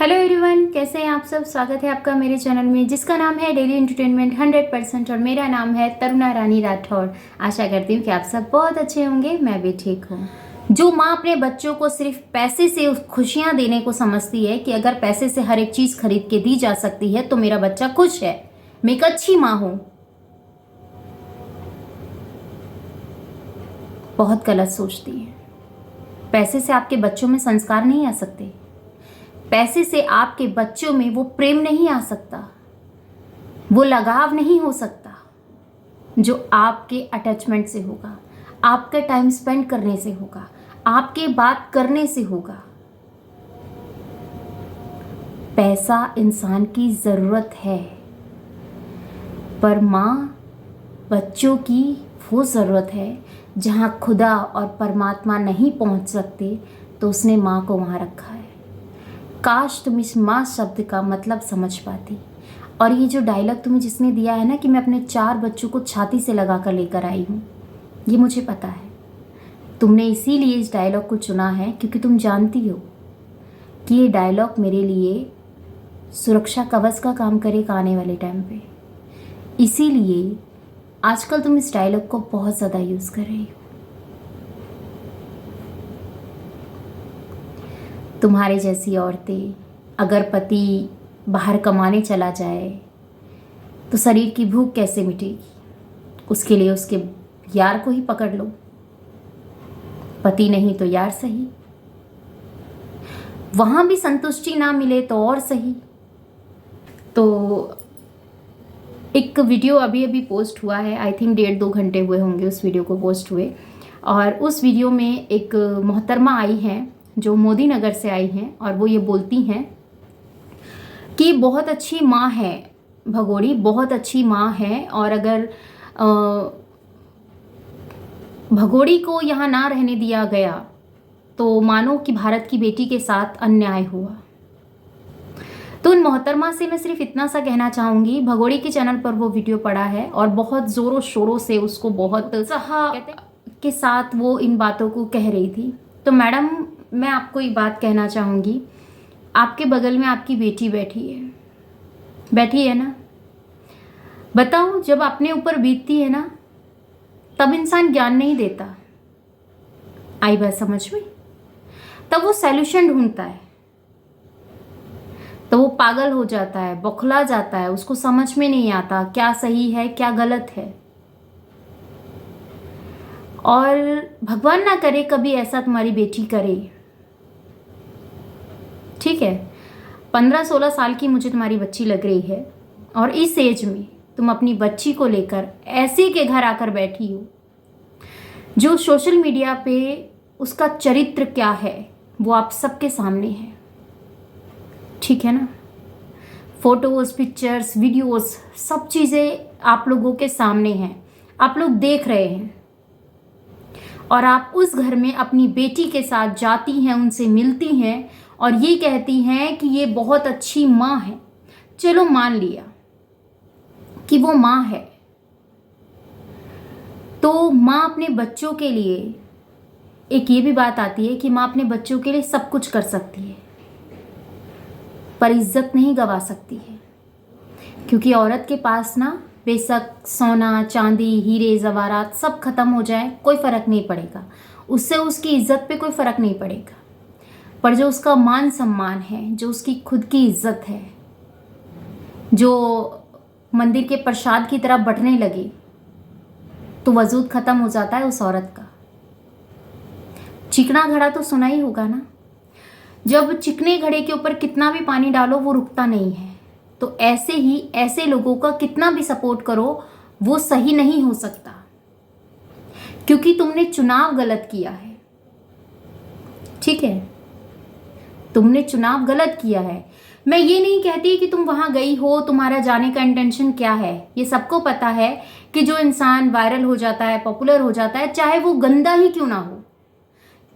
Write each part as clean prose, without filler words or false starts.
Hello everyone, कैसे हैं आप सब। स्वागत है आपका मेरे चैनल में जिसका नाम है डेली एंटरटेनमेंट 100% और मेरा नाम है तरुणा रानी राठौड़। आशा करती हूँ कि आप सब बहुत अच्छे होंगे, मैं भी ठीक हूँ। जो माँ अपने बच्चों को सिर्फ पैसे से खुशियाँ देने को समझती है कि अगर पैसे से हर एक चीज़ खरीद के दी जा सकती है तो मेरा बच्चा खुश है, मैं एक अच्छी माँ हूँ, बहुत गलत सोचती है। पैसे से आपके बच्चों में संस्कार नहीं आ सकते, पैसे से आपके बच्चों में वो प्रेम नहीं आ सकता, वो लगाव नहीं हो सकता जो आपके अटैचमेंट से होगा, आपके टाइम स्पेंड करने से होगा, आपके बात करने से होगा। पैसा इंसान की ज़रूरत है, पर माँ बच्चों की वो ज़रूरत है जहाँ खुदा और परमात्मा नहीं पहुँच सकते तो उसने माँ को वहाँ रखा है। काश तुम इस माँ शब्द का मतलब समझ पाती। और ये जो डायलॉग तुम्हें जिसने दिया है ना कि मैं अपने 4 बच्चों को छाती से लगा कर लेकर आई हूँ, ये मुझे पता है। तुमने इसीलिए इस डायलॉग को चुना है क्योंकि तुम जानती हो कि ये डायलॉग मेरे लिए सुरक्षा कवच का काम करेगा आने वाले टाइम पे। इसीलिए आजकल तुम इस डायलॉग को बहुत ज़्यादा यूज़ कर रही हो। तुम्हारे जैसी औरतें, अगर पति बाहर कमाने चला जाए तो शरीर की भूख कैसे मिटेगी। उसके लिए उसके यार को ही पकड़ लो, पति नहीं तो यार सही, वहां भी संतुष्टि ना मिले तो और सही। तो एक वीडियो अभी अभी पोस्ट हुआ है, आई थिंक 1.5-2 घंटे हुए होंगे उस वीडियो को पोस्ट हुए। और उस वीडियो में एक मोहतरमा आई हैं जो मोदी नगर से आई हैं और वो ये बोलती हैं कि बहुत अच्छी माँ है भगोड़ी, बहुत अच्छी माँ है, और अगर भगोड़ी को यहाँ ना रहने दिया गया तो मानो कि भारत की बेटी के साथ अन्याय हुआ। तो उन मोहतरमा से मैं सिर्फ इतना सा कहना चाहूँगी, भगोड़ी के चैनल पर वो वीडियो पड़ा है और बहुत ज़ोरों शोरों से उसको बहुत सहा के साथ वो इन बातों को कह रही थी। तो मैडम, मैं आपको एक बात कहना चाहूँगी, आपके बगल में आपकी बेटी बैठी है ना। बताओ, जब अपने ऊपर बीतती है ना तब इंसान ज्ञान नहीं देता, आई बात समझ में, तब वो सॉल्यूशन ढूंढता है, तो वो पागल हो जाता है, बौखला जाता है, उसको समझ में नहीं आता क्या सही है क्या गलत है। और भगवान ना करे कभी ऐसा तुम्हारी बेटी करे, ठीक है। 15-16 साल की मुझे तुम्हारी बच्ची लग रही है और इस एज में तुम अपनी बच्ची को लेकर ऐसे के घर आकर बैठी हो जो सोशल मीडिया पे उसका चरित्र क्या है वो आप सबके सामने है, ठीक है ना। फोटोज, पिक्चर्स, वीडियोस, सब चीज़ें आप लोगों के सामने हैं, आप लोग देख रहे हैं। और आप उस घर में अपनी बेटी के साथ जाती हैं, उनसे मिलती हैं और ये कहती हैं कि ये बहुत अच्छी माँ है। चलो मान लिया कि वो माँ है, तो माँ अपने बच्चों के लिए, एक ये भी बात आती है कि माँ अपने बच्चों के लिए सब कुछ कर सकती है पर इज्जत नहीं गवा सकती है। क्योंकि औरत के पास ना बेशक सोना चांदी हीरे जवाहरात सब खत्म हो जाए कोई फ़र्क नहीं पड़ेगा, उससे उसकी इज्जत पे कोई फ़र्क नहीं पड़ेगा, पर जो उसका मान सम्मान है, जो उसकी खुद की इज्जत है, जो मंदिर के प्रसाद की तरह बंटने लगे तो वजूद खत्म हो जाता है उस औरत का। चिकना घड़ा तो सुना ही होगा ना, जब चिकने घड़े के ऊपर कितना भी पानी डालो वो रुकता नहीं है। तो ऐसे ही ऐसे लोगों का कितना भी सपोर्ट करो वो सही नहीं हो सकता, क्योंकि तुमने चुनाव गलत किया है, ठीक है, तुमने चुनाव गलत किया है। मैं ये नहीं कहती कि तुम वहां गई हो, तुम्हारा जाने का इंटेंशन क्या है, ये सबको पता है कि जो इंसान वायरल हो जाता है, पॉपुलर हो जाता है, चाहे वो गंदा ही क्यों ना हो,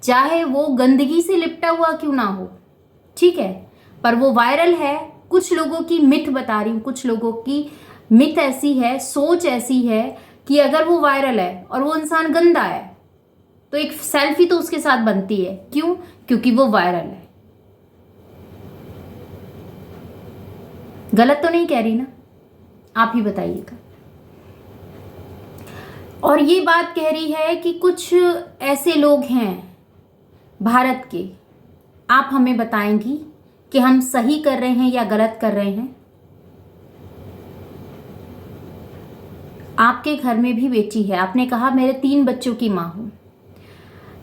चाहे वो गंदगी से लिपटा हुआ क्यों ना हो, ठीक है, पर वो वायरल है। कुछ लोगों की मिथ बता रही हूँ, कुछ लोगों की मिथ ऐसी है, सोच ऐसी है कि अगर वो वायरल है और वो इंसान गंदा है तो एक सेल्फी तो उसके साथ बनती है। क्यों? क्योंकि वो वायरल है। गलत तो नहीं कह रही ना? आप ही बताइएगा। और ये बात कह रही है कि कुछ ऐसे लोग हैं भारत के, आप हमें बताएंगी कि हम सही कर रहे हैं या गलत कर रहे हैं। आपके घर में भी बेटी है, आपने कहा मेरे 3 बच्चों की माँ हूं,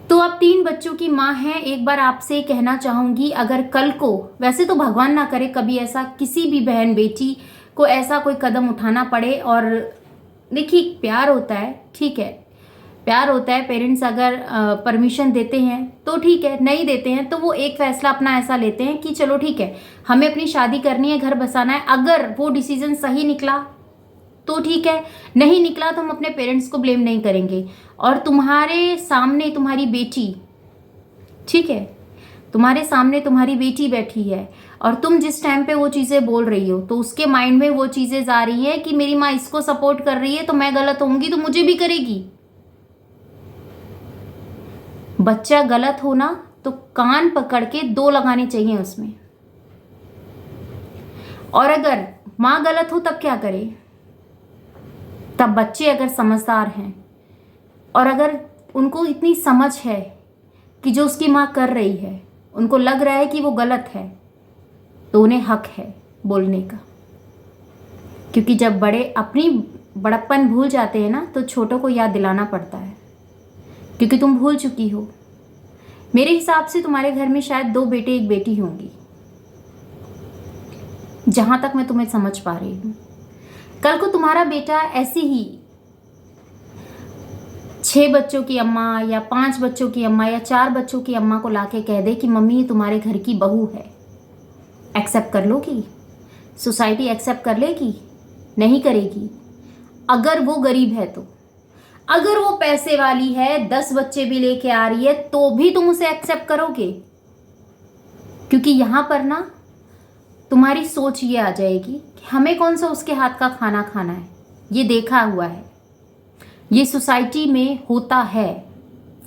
तो आप 3 बच्चों की माँ हैं। एक बार आपसे कहना चाहूंगी, अगर कल को, वैसे तो भगवान ना करे कभी ऐसा किसी भी बहन बेटी को ऐसा कोई कदम उठाना पड़े, और देखिए प्यार होता है, ठीक है, प्यार होता है, पेरेंट्स अगर परमिशन देते हैं तो ठीक है, नहीं देते हैं तो वो एक फैसला अपना ऐसा लेते हैं कि चलो ठीक है, हमें अपनी शादी करनी है, घर बसाना है। अगर वो डिसीजन सही निकला तो ठीक है, नहीं निकला तो हम अपने पेरेंट्स को ब्लेम नहीं करेंगे। और तुम्हारे सामने तुम्हारी बेटी, ठीक है, तुम्हारे सामने तुम्हारी बेटी बैठी है, और तुम जिस टाइम पे वो चीज़ें बोल रही हो तो उसके माइंड में वो चीज़ें जा रही हैं कि मेरी माँ इसको सपोर्ट कर रही है तो मैं गलत होंगी तो मुझे भी करेगी। बच्चा गलत हो ना तो कान पकड़ के 2 लगाने चाहिए उसमें। और अगर माँ गलत हो तब क्या करे? तब बच्चे अगर समझदार हैं और अगर उनको इतनी समझ है कि जो उसकी माँ कर रही है उनको लग रहा है कि वो गलत है, तो उन्हें हक है बोलने का। क्योंकि जब बड़े अपनी बड़प्पन भूल जाते हैं ना तो छोटों को याद दिलाना पड़ता है, क्योंकि तुम भूल चुकी हो। मेरे हिसाब से तुम्हारे घर में शायद 2 बेटे 1 बेटी होंगी, जहां तक मैं तुम्हें समझ पा रही हूं। कल को तुम्हारा बेटा ऐसी ही 6 बच्चों की अम्मा या 5 बच्चों की अम्मा या 4 बच्चों की अम्मा को लाके कह दे कि मम्मी ये तुम्हारे घर की बहू है, एक्सेप्ट कर लोगी? सोसाइटी एक्सेप्ट कर लेगी? नहीं करेगी। अगर वो गरीब है तो, अगर वो पैसे वाली है, 10 बच्चे भी लेके आ रही है, तो भी तुम उसे एक्सेप्ट करोगे? क्योंकि यहां पर ना तुम्हारी सोच ये आ जाएगी कि हमें कौन सा उसके हाथ का खाना खाना है, ये देखा हुआ है, ये सोसाइटी में होता है,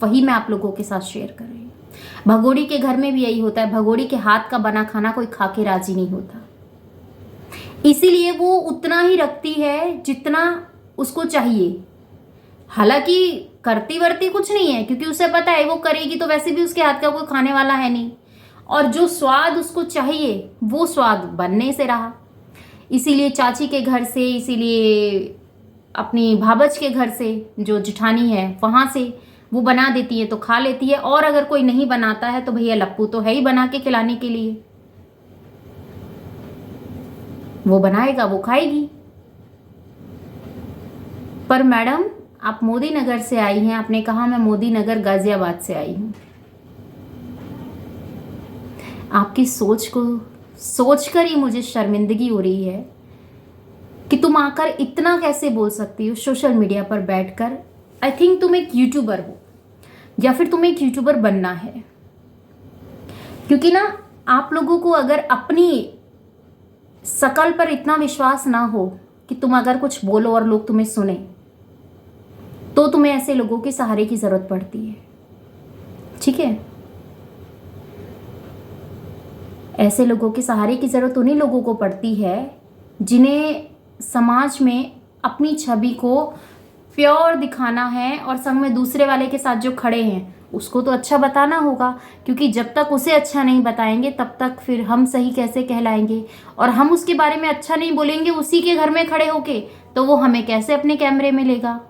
वही मैं आप लोगों के साथ शेयर कर रही हूँ। भगोड़ी के घर में भी यही होता है, भगोड़ी के हाथ का बना खाना कोई खा के राजी नहीं होता, इसीलिए वो उतना ही रखती है जितना उसको चाहिए। हालांकि करती वर्ती कुछ नहीं है, क्योंकि उसे पता है वो करेगी तो वैसे भी उसके हाथ का कोई खाने वाला है नहीं, और जो स्वाद उसको चाहिए वो स्वाद बनने से रहा। इसीलिए चाची के घर से, इसीलिए अपनी भाबज के घर से, जो जिठानी है वहां से वो बना देती है तो खा लेती है, और अगर कोई नहीं बनाता है तो भैया लप्पू तो है ही बना के खिलाने के लिए, वो बनाएगा वो खाएगी। पर मैडम आप मोदी नगर से आई हैं, आपने कहा मैं मोदी नगर गाजियाबाद से आई हूं। आपकी सोच को सोचकर ही मुझे शर्मिंदगी हो रही है कि तुम आकर इतना कैसे बोल सकती हो सोशल मीडिया पर बैठकर। आई थिंक तुम एक यूट्यूबर हो, या फिर तुम्हें एक यूट्यूबर बनना है, क्योंकि ना आप लोगों को अगर अपनी शकल पर इतना विश्वास ना हो कि तुम अगर कुछ बोलो और लोग तुम्हें सुने, तो तुम्हें ऐसे लोगों के सहारे की जरूरत पड़ती है, ठीक है? ऐसे लोगों के सहारे की जरूरत उन्हीं लोगों को पड़ती है जिन्हें समाज में अपनी छवि को प्योर दिखाना है, और संग में दूसरे वाले के साथ जो खड़े हैं उसको तो अच्छा बताना होगा, क्योंकि जब तक उसे अच्छा नहीं बताएंगे तब तक फिर हम सही कैसे कहलाएंगे, और हम उसके बारे में अच्छा नहीं बोलेंगे उसी के घर में खड़े होके, तो वो हमें कैसे अपने कैमरे में लेगा?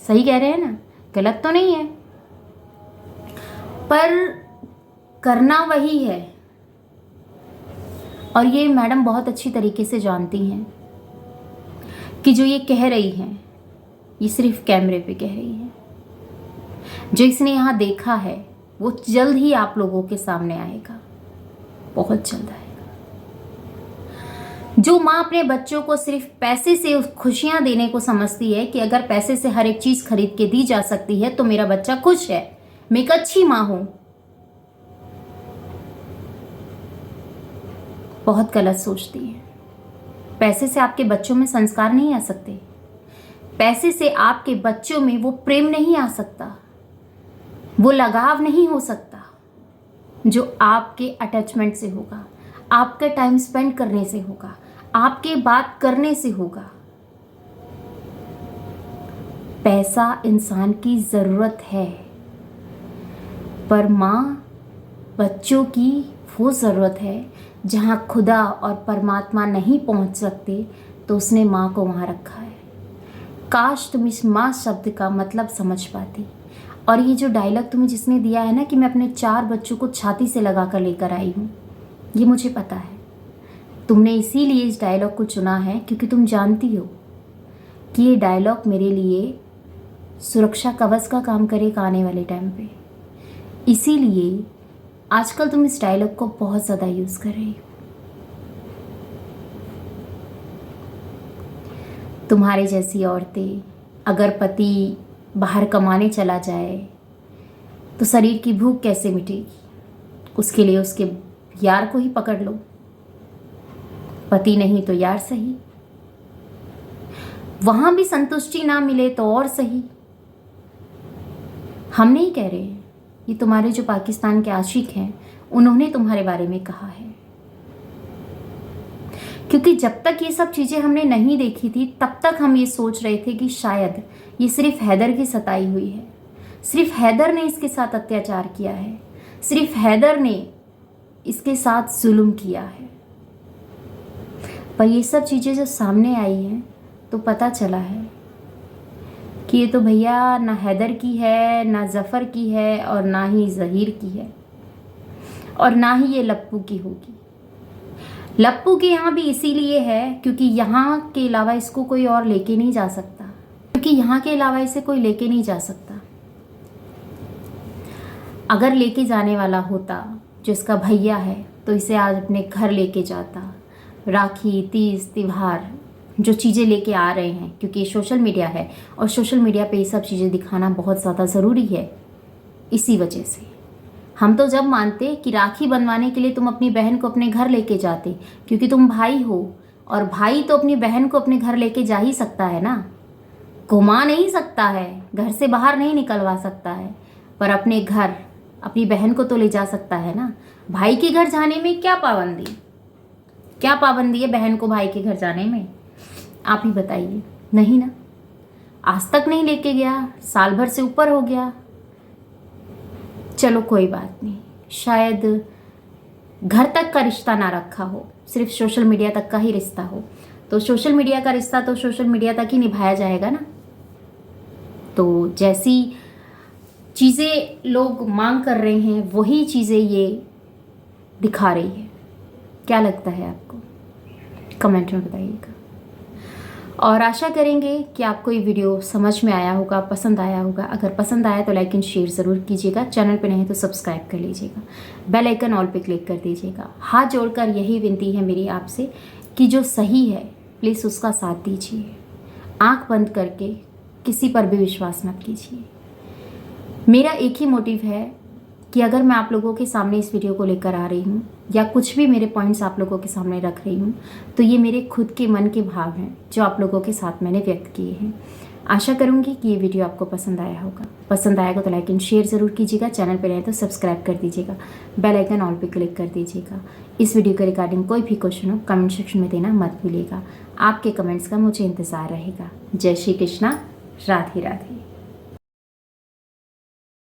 सही कह रहे हैं ना, गलत तो नहीं है, पर करना वही है। और ये मैडम बहुत अच्छी तरीके से जानती हैं कि जो ये कह रही हैं ये सिर्फ कैमरे पे कह रही है। जो इसने यहाँ देखा है वो जल्द ही आप लोगों के सामने आएगा, बहुत जल्द आएगा। जो माँ अपने बच्चों को सिर्फ पैसे से खुशियां देने को समझती है कि अगर पैसे से हर एक चीज खरीद के दी जा सकती है तो मेरा बच्चा खुश है, मैं एक अच्छी माँ हूं, बहुत गलत सोचती है। पैसे से आपके बच्चों में संस्कार नहीं आ सकते, पैसे से आपके बच्चों में वो प्रेम नहीं आ सकता, वो लगाव नहीं हो सकता जो आपके अटैचमेंट से होगा, आपके टाइम स्पेंड करने से होगा, आपके बात करने से होगा। पैसा इंसान की ज़रूरत है, पर माँ बच्चों की वो ज़रूरत है जहाँ खुदा और परमात्मा नहीं पहुँच सकते, तो उसने माँ को वहाँ रखा है। काश तुम इस माँ शब्द का मतलब समझ पाती। और ये जो डायलॉग तुम्हें जिसने दिया है ना कि मैं अपने 4 बच्चों को छाती से लगा कर लेकर आई हूँ, ये मुझे पता है। तुमने इसीलिए इस डायलॉग को चुना है क्योंकि तुम जानती हो कि ये डायलॉग मेरे लिए सुरक्षा कवच का काम करेगा आने वाले टाइम पे। इसीलिए आजकल तुम इस डायलॉग को बहुत ज़्यादा यूज़ कर रही हो। तुम्हारे जैसी औरतें, अगर पति बाहर कमाने चला जाए तो शरीर की भूख कैसे मिटेगी? उसके लिए उसके यार को ही पकड़ लो, पति नहीं तो यार सही। वहां भी संतुष्टि ना मिले तो और सही। हम नहीं कह रहे, ये तुम्हारे जो पाकिस्तान के आशिक हैं उन्होंने तुम्हारे बारे में कहा है। क्योंकि जब तक ये सब चीज़ें हमने नहीं देखी थी तब तक हम ये सोच रहे थे कि शायद ये सिर्फ हैदर की सताई हुई है, सिर्फ हैदर ने इसके साथ अत्याचार किया है, सिर्फ हैदर ने इसके साथ जुल्म किया है। पर ये सब चीज़ें जो सामने आई हैं तो पता चला है कि ये तो भैया ना हैदर की है, ना जफ़र की है, और ना ही ज़हीर की है, और ना ही ये लप्पू की होगी। लप्पू के यहाँ भी इसीलिए है क्योंकि यहाँ के अलावा इसको कोई और लेके नहीं जा सकता, क्योंकि यहाँ के अलावा इसे कोई लेके नहीं जा सकता। अगर लेके जाने वाला होता जो इसका भैया है तो इसे आज अपने घर लेके जाता। राखी, तीज, त्योहार जो चीज़ें लेके आ रहे हैं, क्योंकि सोशल मीडिया है और सोशल मीडिया पे ये सब चीज़ें दिखाना बहुत ज़्यादा ज़रूरी है। इसी वजह से हम तो जब मानते कि राखी बनवाने के लिए तुम अपनी बहन को अपने घर लेके जाते, क्योंकि तुम भाई हो और भाई तो अपनी बहन को अपने घर लेके जा ही सकता है ना, घुमा नहीं सकता है, घर से बाहर नहीं निकलवा सकता है, पर अपने घर अपनी बहन को तो ले जा सकता है ना। भाई के घर जाने में क्या पाबंदी, क्या पाबंदी है बहन को भाई के घर जाने में? आप ही बताइए। नहीं ना, आज तक नहीं लेके गया, साल भर से ऊपर हो गया। चलो कोई बात नहीं, शायद घर तक का रिश्ता ना रखा हो, सिर्फ सोशल मीडिया तक का ही रिश्ता हो, तो सोशल मीडिया का रिश्ता तो सोशल मीडिया तक ही निभाया जाएगा ना। तो जैसी चीज़ें लोग मांग कर रहे हैं वही चीज़ें ये दिखा रही है। क्या लगता है आपको? कमेंट में बताइएगा। और आशा करेंगे कि आपको ये वीडियो समझ में आया होगा, पसंद आया होगा। अगर पसंद आया तो लाइक एंड शेयर ज़रूर कीजिएगा। चैनल पे नहीं तो सब्सक्राइब कर लीजिएगा, बेल आइकन ऑल पे क्लिक कर दीजिएगा। हाथ जोड़कर यही विनती है मेरी आपसे कि जो सही है प्लीज़ उसका साथ दीजिए। आँख बंद करके किसी पर भी विश्वास मत कीजिए। मेरा एक ही मोटिव है कि अगर मैं आप लोगों के सामने इस वीडियो को लेकर आ रही हूँ या कुछ भी मेरे पॉइंट्स आप लोगों के सामने रख रही हूँ तो ये मेरे खुद के मन के भाव हैं जो आप लोगों के साथ मैंने व्यक्त किए हैं। आशा करूँगी कि ये वीडियो आपको पसंद आया होगा। पसंद आएगा तो लाइक एंड शेयर ज़रूर कीजिएगा। चैनल पर रहे तो सब्सक्राइब कर दीजिएगा, बेल आइकन ऑल पे क्लिक कर दीजिएगा। इस वीडियो के रिगार्डिंग कोई भी क्वेश्चन हो कमेंट सेक्शन में देना मत भूलिएगा। आपके कमेंट्स का मुझे इंतज़ार रहेगा। जय श्री कृष्णा, राधे राधे।